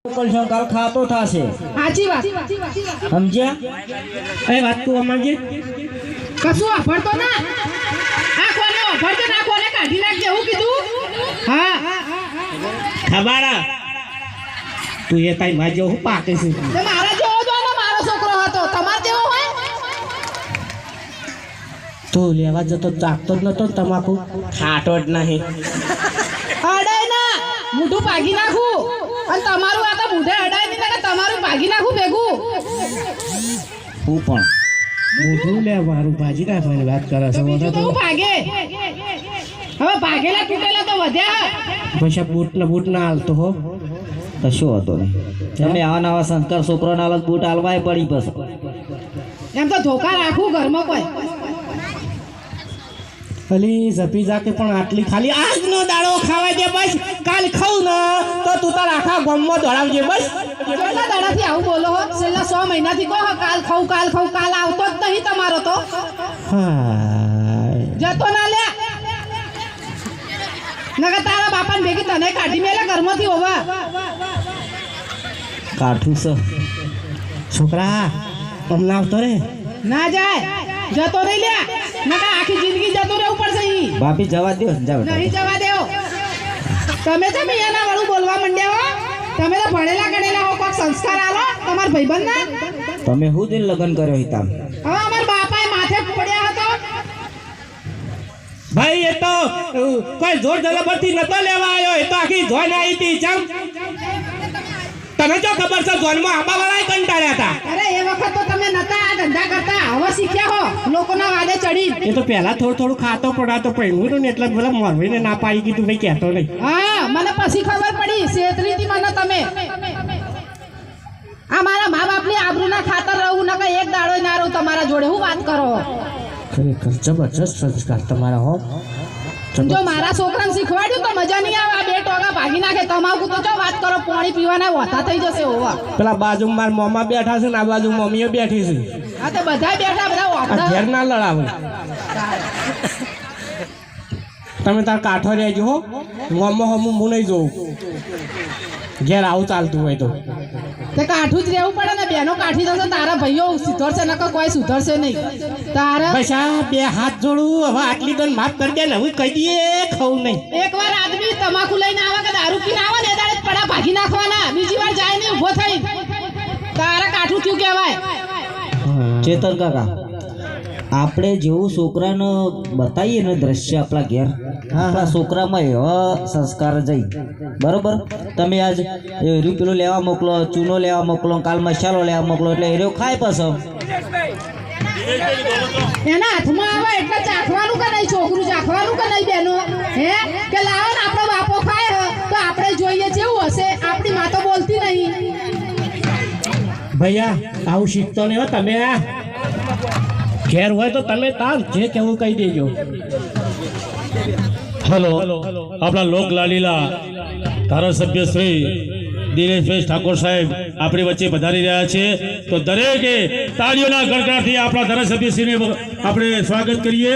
મોકલશો કાલ ખાતો થાશે સાચી વાત સમજ્યા એ વાત તું સમજે કશું અફડતો ના આ કોને અફડતો ના કોને કાઢી નાખજે એવું કીધું હા ખબાડા તું એ તાઈ માજો હું પાકે છે તે મારા જેવો જો ને મારો છોકરો હતો તમાર જેવો હોય તો લેવા જતો ચાકતો જ નતો તમાકુ ખાટો જ નહીં અડાય ના મૂઠું ભાગી નાખું અને તમારું આ તો મૂઠે અડાય નહીં કે તમારું ભાગી નાખું ભેગું હું પણ મોઢું લે મારું ભાજી નાખવાની વાત કરે છે બીજું તો હું ભાગે હવે ભાગેલા તૂટેલા તો વધ્યા પછી બૂટ ના હાલતો હો કશું હતો નહીં તમે આવા નવા સંસ્કાર છોકરાના અલગ બૂટ હાલવાય પડી બસ એમ તો ધોકા રાખું ઘરમાં કોઈ અલી જપી જાકે પણ આટલી ખાલી આજનો દાડો ખાવા દે બસ કાલ ખાવ ને તો તું તાર આખા ગામમાં દોડાવજે બસ કેટલા દાડાથી આવું બોલો હો છેલ્લા 6 મહિનાથી કહો કાલ ખાવ કાલ આવતો જ નહીં તમારો તો હા જતો ના લે નકર તારા બાપાને ભેગી તને કાઢી મેલે ઘરમાંથી હોવા કાઠું છે છોકરા અમને આવતો રે ના જાય જતો નહીં લે નકર આખી જિંદગી જતો રહેવું પડશે ઈ ભાભી જવા દો નહીં જવા દેવો તમે તો મિયાના વાળું બોલવા માંડ્યા હો તમે તો ભણેલા ગણેલા હો કોઈક સંસ્કાર આલો તમાર ભાઈબંધ ના તમે હું દિન લગ્ન કર્યો હિતામ હવે અમાર બાપાએ માથે પડ્યા હતો ભાઈ એ તો કોઈ જોર જબરથી નતો લેવા આવ્યો એ તો આખી જોન આવી હતી ચમ તને જો ખબર છે જોનમાં આંબા વાળા કંટાળ્યા હતા અરે એ વખત તો તમે નતા આ ધંધા કરતા હવે શીખ્યા હો લોકોના વાદે ચડી એ તો પહેલા થોડું ખાતો પડાતો પડ્યું ને એટલે પેલા મોરવીને ના પાડી કીધું ભાઈ કહેતો નહીં હા મને પછી ખબર પડી શેતરીથી મને તમે આ મારા મા બાપની આબરૂના ખાતર રહું નકર એક દાડો ના રહું તમારા જોડે હું વાત કરો ખરેખર જબરજસ્ત સંસ્કાર તમારા હો જો મારા છોકરાને શીખવાડ્યું તો મજા નહીં આવે આ બે ટોગા ભાગી નાખે તમાકુ તો જો વાત કરો પાણી પીવાના વતા થઈ જશે હોવા પેલા બાજુ માર મોમાં બેઠા છે ને આ બાજુ મમ્મીઓ બેઠી છે હા તો બધા બેઠા બધા વાપડા ઘેર ના લડાવે તમે તાર કાઠો રહેજો હો મોમાં હું નહીં જોઉં ઘેર આવું ચાલતું હોય તો તે કાઠું જ રહેવું પડે ને બેનો કાઠી થશે તારા ભાઈઓ સુધરશે નકર કોઈ સુધરશે નહીં તારા પૈસા બે હાથ જોડું હવે આટલી દન માફ કરી દે ને હવે કહી દઈએ ખાવું નહીં એકવાર આદમી તમાકુ લઈને આવે કે દારૂ પીને આવે ને દાડે પડા ભાગી નાખવાના બીજી વાર જાય નહીં ઊભો થઈ તારા કાઠું થયું કહેવાય ચેતન કાકા આપણે જેવું છોકરાને બતાવીએ ને દ્રશ્ય આપણા ઘેર આપણા છોકરામાં એવા સંસ્કાર જઈ બરોબર તમે આજ એર્યું પેલું લેવા મોકલો ચૂનો લેવા મોકલો કાલ મસાલો લેવા મોકલો એટલે એર્યો ખાય પાછો એના હાથમાં આવે એટલે ચાખવાનું કે નહીં છોકરું ચાખવાનું કે નહીં બેનો હે કે લાવો ને આપણો બાપો ખાય તો આપણે જોઈએ જેવું હશે આપણી માં તો બોલતી નહીં ભૈયા આવું શીખતો નહીં હો તમે ઘેર હોય તો તમે તાર જે કેવું કહી દેજો હેલો આપણા લોક લાલીલા ધારાસભ્ય શ્રી દિનેશભાઈ ઠાકોર સાહેબ આપણી વચ્ચે પધારી રહ્યા છે તો દરેકે તાળીઓના ગણગણાટથી આપણા ધારાસભ્યશ્રીને આપણે સ્વાગત કરીએ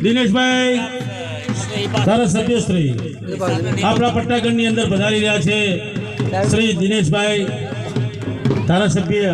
દિનેશભાઈ ધારાસભ્યશ્રી આપણા પટ્ટાગઢની અંદર પધારી રહ્યા છે શ્રી દિનેશભાઈ ધારાસભ્ય